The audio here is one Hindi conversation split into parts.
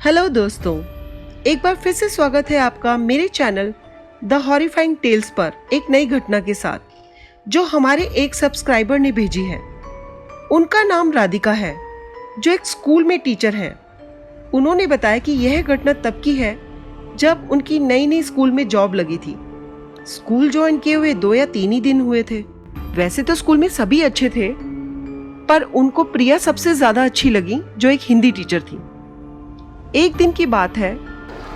हेलो दोस्तों, एक बार फिर से स्वागत है आपका मेरे चैनल द हॉरिफाइंग टेल्स पर एक नई घटना के साथ, जो हमारे एक सब्सक्राइबर ने भेजी है। उनका नाम राधिका है, जो एक स्कूल में टीचर है। उन्होंने बताया कि यह घटना तब की है जब उनकी नई नई स्कूल में जॉब लगी थी। स्कूल ज्वाइन किए हुए 2 या 3 ही दिन हुए थे। वैसे तो स्कूल में सभी अच्छे थे, पर उनको प्रिया सबसे ज्यादा अच्छी लगी, जो एक हिंदी टीचर थी। एक दिन की बात है,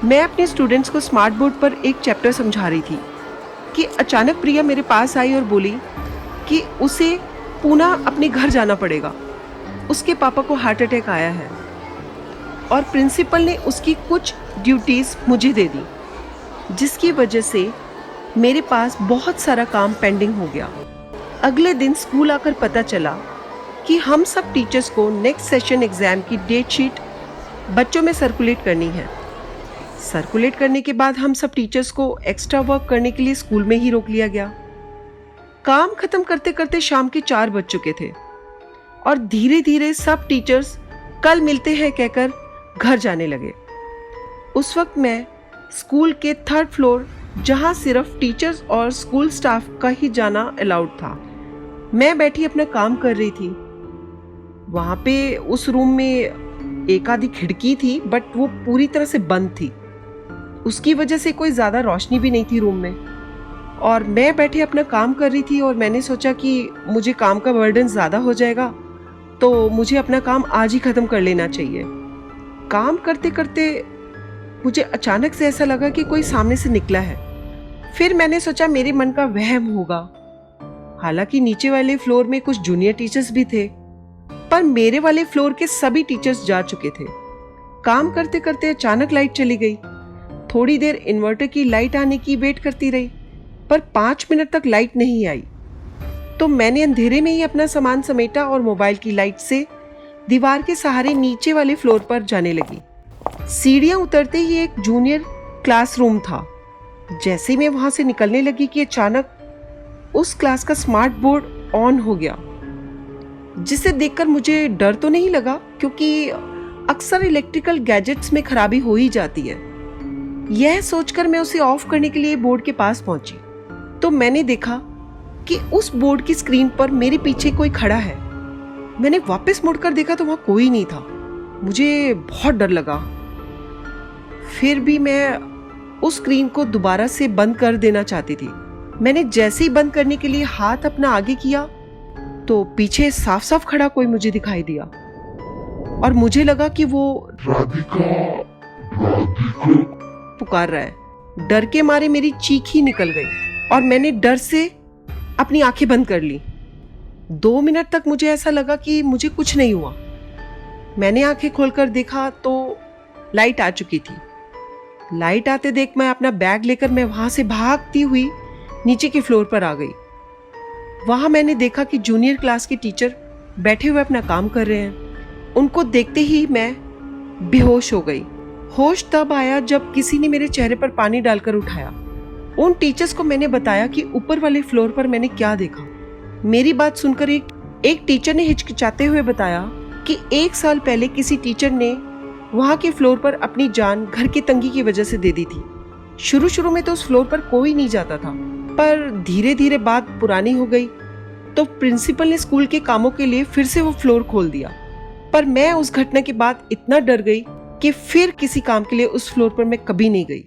मैं अपने स्टूडेंट्स को स्मार्ट बोर्ड पर एक चैप्टर समझा रही थी कि अचानक प्रिया मेरे पास आई और बोली कि उसे पूना अपने घर जाना पड़ेगा। उसके पापा को हार्ट अटैक आया है और प्रिंसिपल ने उसकी कुछ ड्यूटीज मुझे दे दी, जिसकी वजह से मेरे पास बहुत सारा काम पेंडिंग हो गया। अगले दिन स्कूल आकर पता चला कि हम सब टीचर्स को नेक्स्ट सेशन एग्जाम की डेट शीट बच्चों में सर्कुलेट करनी है। सर्कुलेट करने के बाद हम सब टीचर्स को एक्स्ट्रा वर्क करने के लिए स्कूल में ही रोक लिया गया। काम खत्म करते करते शाम के 4 बज चुके थे और धीरे धीरे सब टीचर्स कल मिलते हैं कहकर घर जाने लगे। उस वक्त मैं स्कूल के 3rd फ्लोर, जहां सिर्फ टीचर्स और स्कूल स्टाफ का ही जाना अलाउड था, मैं बैठी अपना काम कर रही थी। वहां पे उस रूम में एक आधी खिड़की थी, बट वो पूरी तरह से बंद थी। उसकी वजह से कोई ज्यादा रोशनी भी नहीं थी रूम में, और मैं बैठे अपना काम कर रही थी। और मैंने सोचा कि मुझे काम का बर्डन ज्यादा हो जाएगा, तो मुझे अपना काम आज ही खत्म कर लेना चाहिए। काम करते करते मुझे अचानक से ऐसा लगा कि कोई सामने से निकला है। फिर मैंने सोचा मेरे मन का वहम होगा। हालांकि नीचे वाले फ्लोर में कुछ जूनियर टीचर्स भी थे, पर मेरे वाले फ्लोर के सभी टीचर्स जा चुके थे। काम करते करते अचानक लाइट चली गई। थोड़ी देर इन्वर्टर की लाइट आने की वेट करती रही, पर 5 मिनट तक लाइट नहीं आई। तो मैंने अंधेरे में ही अपना सामान समेटा और मोबाइल की लाइट से दीवार के सहारे नीचे वाले फ्लोर पर जाने लगी। सीढ़ियां उतरते ही एक जूनियर क्लासरूम था। जैसे ही मैं वहां से निकलने लगी कि अचानक उस क्लास का स्मार्ट बोर्ड ऑन हो गया, जिसे देखकर मुझे डर तो नहीं लगा, क्योंकि अक्सर इलेक्ट्रिकल गैजेट्स में खराबी हो ही जाती है। यह सोचकर मैं उसे ऑफ करने के लिए बोर्ड के पास पहुंची, तो मैंने देखा कि उस बोर्ड की स्क्रीन पर मेरे पीछे कोई खड़ा है। मैंने वापस मुड़कर देखा तो वहां कोई नहीं था। मुझे बहुत डर लगा। फिर भी मैं उस स्क्रीन को दोबारा से बंद कर देना चाहती थी। मैंने जैसे ही बंद करने के लिए हाथ अपना आगे किया, तो पीछे साफ साफ खड़ा कोई मुझे दिखाई दिया, और मुझे लगा कि वो राधिका पुकार रहा है। डर के मारे मेरी चीख ही निकल गई और मैंने डर से अपनी आंखें बंद कर ली। 2 मिनट तक मुझे ऐसा लगा कि मुझे कुछ नहीं हुआ। मैंने आंखें खोलकर देखा तो लाइट आ चुकी थी। लाइट आते देख मैं अपना बैग लेकर मैं वहां से भागती हुई नीचे के फ्लोर पर आ गई। वहां मैंने देखा कि जूनियर क्लास के टीचर बैठे हुए अपना काम कर रहे हैं। उनको देखते ही मैं बेहोश हो गई। होश तब आया जब किसी ने मेरे चेहरे पर पानी डालकर उठाया। उन टीचर्स को मैंने बताया कि ऊपर वाले फ्लोर पर मैंने क्या देखा। मेरी बात सुनकर एक टीचर ने हिचकिचाते हुए बताया कि 1 साल पहले किसी टीचर ने वहां के फ्लोर पर अपनी जान घर की तंगी की वजह से दे दी थी। शुरू में तो उस फ्लोर पर कोई नहीं जाता था, पर धीरे धीरे बात पुरानी हो गई, तो प्रिंसिपल ने स्कूल के कामों के लिए फिर से वो फ्लोर खोल दिया। पर मैं उस घटना के बाद इतना डर गई कि फिर किसी काम के लिए उस फ्लोर पर मैं कभी नहीं गई।